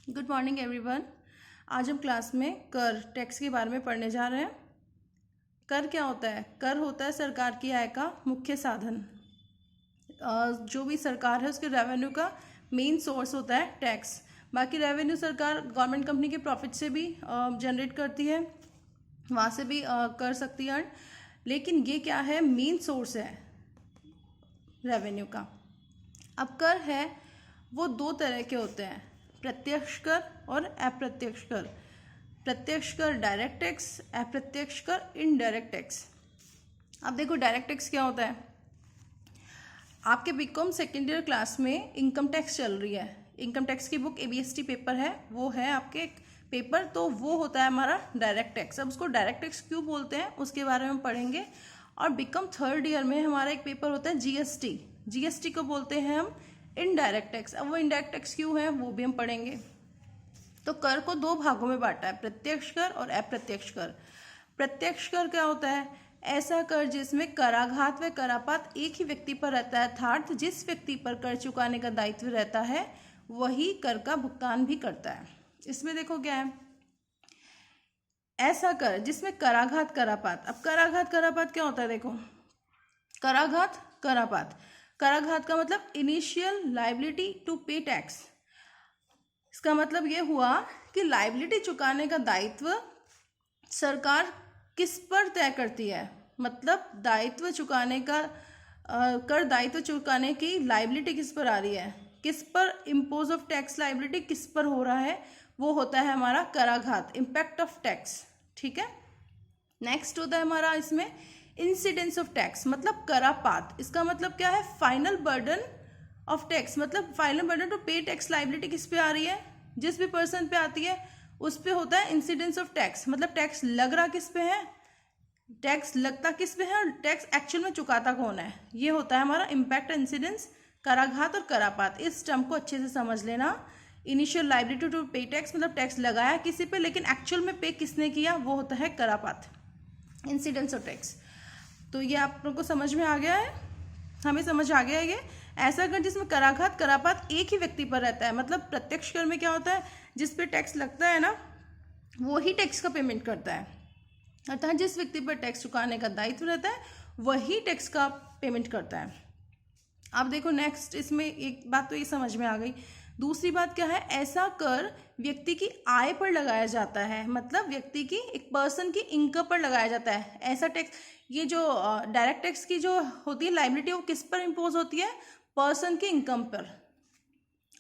Good morning everyone. आज हम class में कर टैक्स के बारे में पढ़ने जा रहे हैं। कर क्या होता है? कर होता है सरकार की आय का मुख्य साधन। जो भी सरकार है उसके रेवेन्यू का मेन सोर्स होता है टैक्स। बाकी रेवेन्यू सरकार गवर्नमेंट कंपनी के प्रॉफिट से भी जनरेट करती है, वहाँ से भी कर सकती है अर्न। लेकिन ये क्या है, मेन सोर्स है रेवेन्यू का। अब कर है वो दो तरह के होते हैं, प्रत्यक्ष कर और अप्रत्यक्ष कर। प्रत्यक्ष कर डायरेक्ट टैक्स, अप्रत्यक्ष कर इनडायरेक्ट टैक्स। अब देखो डायरेक्ट टैक्स क्या होता है। आपके बीकॉम सेकेंड ईयर क्लास में इनकम टैक्स चल रही है। इनकम टैक्स की बुक ABST पेपर है, वो है आपके पेपर, तो वो होता है हमारा डायरेक्ट टैक्स। अब उसको डायरेक्ट टैक्स क्यों बोलते हैं उसके बारे में हम पढ़ेंगे। और बीकॉम थर्ड ईयर में हमारा एक पेपर होता है GST। GST को बोलते हैं हम इनडायरेक्ट टैक्स। अब वो इनडायरेक्ट टैक्स क्यों है वो भी हम पढ़ेंगे। तो कर को दो भागों में बांटा है, प्रत्यक्ष कर और अप्रत्यक्ष कर। प्रत्यक्ष कर क्या होता है? ऐसा कर जिसमें कराघात व करापात एक ही व्यक्ति पर रहता है, अर्थात जिस व्यक्ति पर कर चुकाने का दायित्व रहता है वही कर का भुगतान भी करता है। इसमें देखो क्या है, ऐसा कर जिसमें कराघात करापात। अब कराघात करापात क्या होता है? देखो कराघात करापात, कराघात का मतलब इनिशियल लाइबिलिटी टू पे टैक्स। इसका मतलब ये हुआ कि लाइबिलिटी चुकाने का दायित्व सरकार किस पर तय करती है। मतलब दायित्व चुकाने का कर दायित्व चुकाने की लाइबिलिटी किस पर आ रही है, किस पर इम्पोज ऑफ टैक्स लाइबिलिटी किस पर हो रहा है, वो होता है हमारा कराघात, इम्पैक्ट ऑफ टैक्स। ठीक है। नेक्स्ट होता है हमारा इसमें इंसिडेंस ऑफ टैक्स, मतलब करापात। इसका मतलब क्या है? फाइनल बर्डन ऑफ टैक्स, मतलब फाइनल बर्डन टू पे टैक्स लाइबिलिटी किस पे आ रही है, जिस भी पर्सन पे आती है उस पे होता है इंसिडेंस ऑफ टैक्स। मतलब टैक्स लग रहा किस पे है, टैक्स लगता किस पे है और टैक्स एक्चुअल में चुकाता कौन है, ये होता है हमारा इम्पैक्ट, इंसिडेंस, कराघात और करापात। इस टर्म को अच्छे से समझ लेना। इनिशियल लाइबिलिटी टू पे टैक्स मतलब टैक्स लगाया किसी पे लेकिन एक्चुअल में पे किसने किया, वो होता है करापात, इंसिडेंस ऑफ टैक्स। तो ये आप लोगों को समझ में आ गया है, हमें समझ आ गया है ये। ऐसा कर जिसमें कराघात करापात एक ही व्यक्ति पर रहता है। मतलब प्रत्यक्ष कर में क्या होता है, जिस पे टैक्स लगता है ना वो ही टैक्स का पेमेंट करता है, अर्थात जिस व्यक्ति पर टैक्स चुकाने का दायित्व रहता है वही टैक्स का पेमेंट करता है। अब देखो नेक्स्ट, इसमें एक बात तो ये समझ में आ गई। दूसरी बात क्या है, ऐसा कर व्यक्ति की आय पर लगाया जाता है, मतलब व्यक्ति की, एक पर्सन की इनकम पर लगाया जाता है। ऐसा टैक्स, ये जो डायरेक्ट टैक्स की जो होती है लाइबिलिटी, वो किस पर इम्पोज होती है? पर्सन की इनकम पर।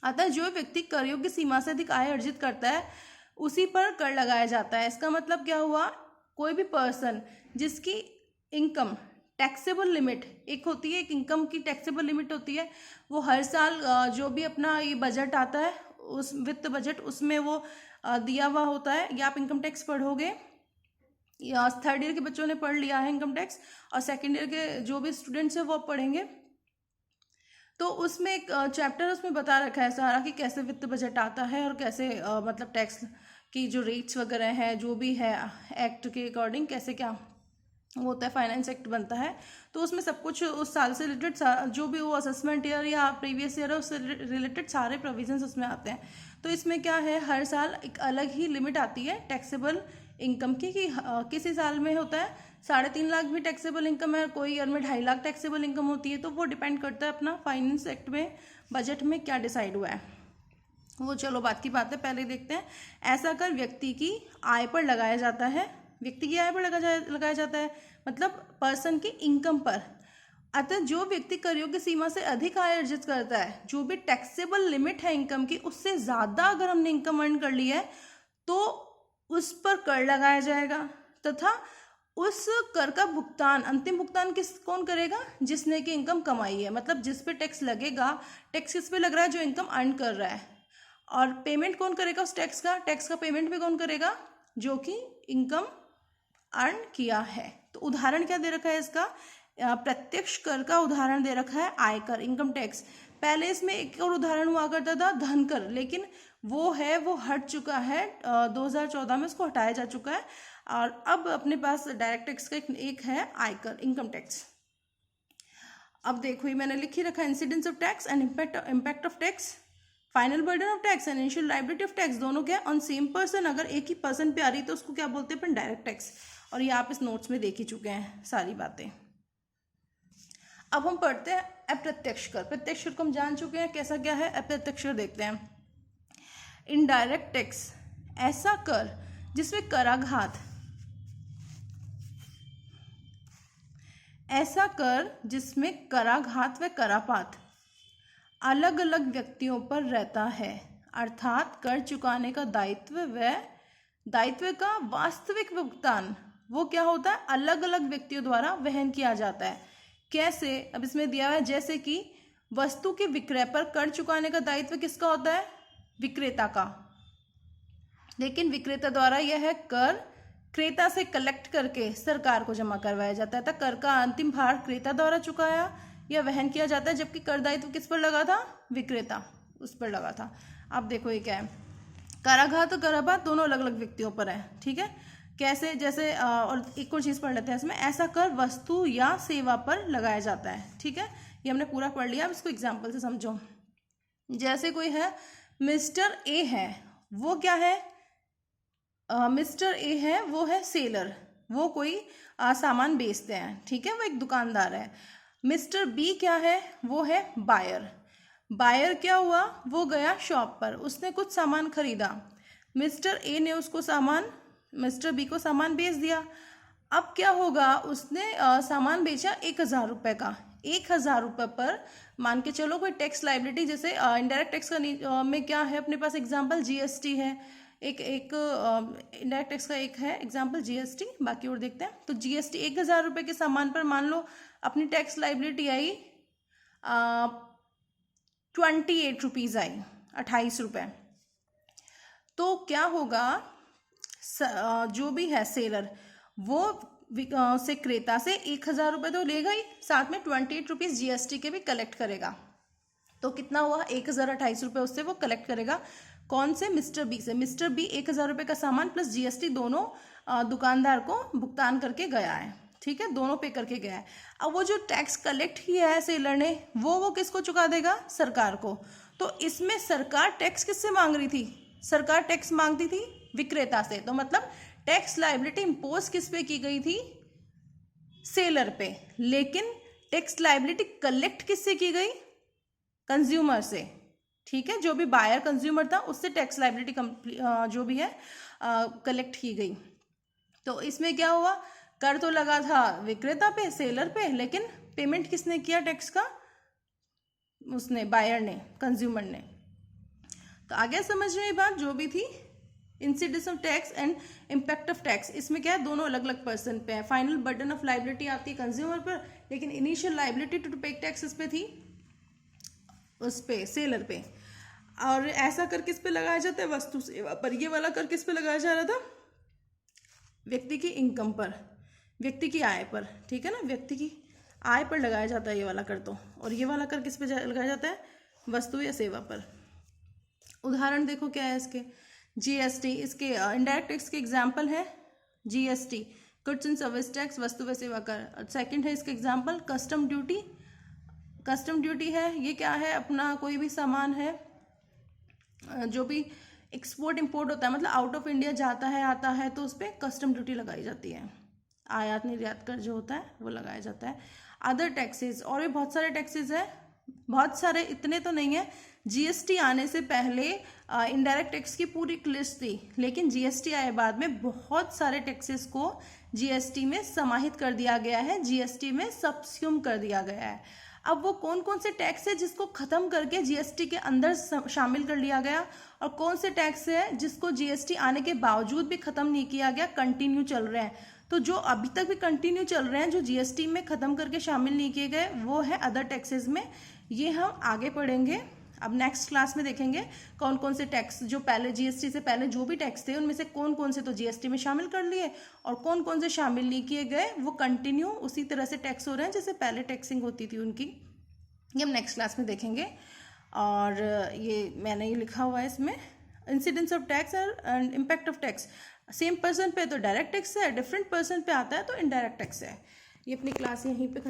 अतः जो व्यक्ति कर योग्य सीमा से अधिक आय अर्जित करता है उसी पर कर लगाया जाता है। इसका मतलब क्या हुआ, कोई भी पर्सन जिसकी इनकम टैक्सेबल लिमिट एक होती है, एक इनकम की टैक्सेबल लिमिट होती है, वो हर साल जो भी अपना ये बजट आता है, उस वित्त बजट, उसमें वो दिया हुआ होता है। या आप इनकम टैक्स पढ़ोगे, या थर्ड ईयर के बच्चों ने पढ़ लिया है इनकम टैक्स, और सेकेंड ईयर के जो भी स्टूडेंट्स हैं वो पढ़ेंगे। तो उसमें एक चैप्टर उसमें बता रखा है सारा कि कैसे वित्त बजट आता है और कैसे मतलब टैक्स की जो रेट्स वगैरह हैं, जो भी है एक्ट के अकॉर्डिंग कैसे क्या वो होता है, फाइनेंस एक्ट बनता है। तो उसमें सब कुछ उस साल से रिलेटेड जो भी वो असेसमेंट ईयर या प्रीवियस ईयर है उससे रिलेटेड सारे प्रोविजंस उसमें आते हैं। तो इसमें क्या है, हर साल एक अलग ही लिमिट आती है टैक्सेबल इनकम की, कि किसी साल में होता है 3.5 लाख भी टैक्सेबल इनकम है, कोई ईयर में 2.5 लाख टैक्सेबल इनकम होती है। तो वो डिपेंड करता है अपना फाइनेंस एक्ट में, बजट में क्या डिसाइड हुआ है वो। चलो बात की बात है, पहले देखते हैं। ऐसा कर व्यक्ति की आय पर लगाया जाता है, व्यक्ति की आय पर लगाया जाता है मतलब पर्सन की इनकम पर। अतः जो व्यक्ति कर योग्य सीमा से अधिक आय अर्जित करता है, जो भी टैक्सेबल लिमिट है इनकम की उससे ज़्यादा अगर हमने इनकम अर्न कर ली है तो उस पर कर लगाया जाएगा, तथा उस कर का भुगतान, अंतिम भुगतान कौन करेगा? जिसने की इनकम कमाई है। मतलब जिस पे टैक्स लगेगा, टैक्स किस पे लग रहा है? जो इनकम अर्न कर रहा है। और पेमेंट कौन करेगा उस टैक्स का? टैक्स का पेमेंट भी कौन करेगा? जो कि इनकम अर्न किया है। तो उदाहरण क्या दे रखा है इसका? प्रत्यक्ष कर का उदाहरण दे रखा है आयकर, इनकम टैक्स। पहले इसमें एक और उदाहरण हुआ करता था धन कर, लेकिन वो हट चुका है, 2014 में उसको हटाया जा चुका है। और अब अपने पास डायरेक्ट टैक्स का एक है आयकर, इनकम टैक्स। अब देखो ये मैंने लिख ही रखा है, incidence of tax and impact of tax. Final burden of tax and initial liability of tax दोनों क्या है, ऑन सेम पर्सन। अगर एक ही पर्सन पे आ रही तो उसको क्या बोलते हैं अपन, डायरेक्ट टैक्स। और ये आप इस नोट्स में देख ही चुके हैं सारी बातें। अब हम पढ़ते हैं अप्रत्यक्ष कर। प्रत्यक्ष कर को हम जान चुके हैं कैसा क्या है, अप्रत्यक्ष कर देखते हैं। इनडायरेक्ट टैक्स ऐसा कर जिसमें कराघात, ऐसा कर जिसमें कराघात व करापात अलग अलग व्यक्तियों पर रहता है, अर्थात कर चुकाने का दायित्व व दायित्व का वास्तविक भुगतान वो क्या होता है, अलग अलग व्यक्तियों द्वारा वहन किया जाता है। कैसे, अब इसमें दिया है जैसे कि वस्तु के विक्रय पर कर चुकाने का दायित्व किसका होता है, विक्रेता का, लेकिन विक्रेता द्वारा यह कर क्रेता से कलेक्ट करके सरकार को जमा करवाया जाता है। कर का अंतिम भार क्रेता द्वारा चुकाया या वहन किया जाता है, जबकि कर दायित्व किस पर लगा था, विक्रेता उस पर लगा था। अब देखो ये क्या है, कराघात और करापात दोनों अलग अलग व्यक्तियों पर है, ठीक है। कैसे, जैसे और एक और चीज़ पढ़ लेते हैं इसमें, ऐसा कर वस्तु या सेवा पर लगाया जाता है, ठीक है। ये हमने पूरा पढ़ लिया, अब इसको एग्जाम्पल से समझो। जैसे कोई है, मिस्टर ए है, वो क्या है, मिस्टर ए है वो है सेलर, वो कोई सामान बेचते हैं, ठीक है, वो एक दुकानदार है। मिस्टर बी क्या है, वो है बायर। बायर क्या हुआ, वो गया शॉप पर, उसने कुछ सामान खरीदा, मिस्टर ए ने उसको सामान, मिस्टर बी को सामान बेच दिया। अब क्या होगा, उसने सामान बेचा 1000 रुपये का। 1000 रुपये पर मान के चलो कोई टैक्स लाइबिलिटी, जैसे इनडायरेक्ट टैक्स का में क्या है अपने पास एग्जाम्पल, जीएसटी है, एक इनडायरेक्ट टैक्स का एक है एग्जाम्पल जीएसटी, बाकी और देखते हैं। तो जीएसटी 1000 रुपये के सामान पर मान लो अपनी tax liability I 28 rupees I, 28 रुपये। तो क्या होगा, जो भी है सेलर वो से क्रेता से 1000 रुपये तो लेगा ही, साथ में 28 रुपीज़ जीएसटी के भी कलेक्ट करेगा। तो कितना हुआ, 1028 रुपये उससे वो कलेक्ट करेगा। कौन से, मिस्टर बी से। मिस्टर बी 1000 रुपये का सामान प्लस जीएसटी दोनों दुकानदार को भुगतान करके गया है, ठीक है, दोनों पे करके गया है। अब वो जो टैक्स कलेक्ट किया है सेलर ने, वो किसको चुका देगा, सरकार को। तो इसमें सरकार टैक्स किससे मांग रही थी, सरकार टैक्स मांगती थी विक्रेता से। तो मतलब टैक्स लायबिलिटी इम्पोज किस पे की गई थी, सेलर पे, लेकिन टैक्स लायबिलिटी कलेक्ट किससे की गई, कंज्यूमर से, ठीक है, जो भी बायर कंज्यूमर था उससे टैक्स लायबिलिटी जो भी है कलेक्ट की गई। तो इसमें क्या हुआ, कर तो लगा था विक्रेता पे, सेलर पे, लेकिन पेमेंट किसने किया टैक्स का, उसने, बायर ने, कंज्यूमर ने। तो आगे समझ रहे बात जो भी थी, incidence of tax and impact of tax. इसमें क्या है, दोनों अलग अलग पर्सन पे है। फाइनल बर्डन ऑफ लायबिलिटी आती है कंज्यूमर पर, लेकिन इनिशियल लायबिलिटी टू पे टैक्स पे थी उस पे, सेलर पे। और ऐसा कर किस पे लगाया जाता है, वस्तु सेवा पर। ये वाला कर किस पे लगाया जा रहा था, व्यक्ति की इनकम पर, व्यक्ति की आय पर, ठीक है ना, व्यक्ति की आय पर लगाया जाता है ये वाला कर। तो और ये वाला कर किस पे लगाया जाता है, वस्तु या सेवा पर। उदाहरण देखो क्या है इसके, जीएसटी, इसके इनडायरेक्ट टैक्स के एग्जाम्पल है GST, goods and service tax, वस्तु व सेवा कर। सेकंड है इसका example custom duty. Custom duty है, ये क्या है, अपना कोई भी सामान है जो भी एक्सपोर्ट इंपोर्ट होता है, मतलब आउट ऑफ इंडिया जाता है आता है, तो उस पर कस्टम ड्यूटी लगाई जाती है। आयात निर्यात कर जो होता है वो लगाया जाता है। अदर टैक्सेस, और भी बहुत सारे टैक्सेस है, बहुत सारे, इतने तो नहीं है। जीएसटी आने से पहले इनडायरेक्ट टैक्स की पूरी लिस्ट थी, लेकिन जीएसटी आए बाद में बहुत सारे टैक्सेस को जीएसटी में समाहित कर दिया गया है, जीएसटी में सबस्यूम कर दिया गया है। अब वो कौन कौन से टैक्स है जिसको खत्म करके जीएसटी के अंदर शामिल कर लिया गया, और कौन से टैक्स है जिसको जीएसटी आने के बावजूद भी खत्म नहीं किया गया, कंटिन्यू चल रहे हैं। तो जो अभी तक भी कंटिन्यू चल रहे हैं, जो जीएसटी में खत्म करके शामिल नहीं किए गए, वो है अदर टैक्सेस में। ये हम आगे पढ़ेंगे, अब नेक्स्ट क्लास में देखेंगे कौन कौन से टैक्स जो पहले जीएसटी से पहले जो भी टैक्स थे उनमें से कौन कौन से तो जीएसटी में शामिल कर लिए, और कौन कौन से शामिल नहीं किए गए, वो कंटिन्यू उसी तरह से टैक्स हो रहे हैं जैसे पहले टैक्सिंग होती थी उनकी। ये हम नेक्स्ट क्लास में देखेंगे। और ये मैंने ये लिखा हुआ है इसमें, incidence of tax and impact of tax. Same person पे तो डायरेक्ट टैक्स है, डिफरेंट पर्सन पे आता है तो इनडायरेक्ट टैक्स है। ये अपनी क्लास यहीं पे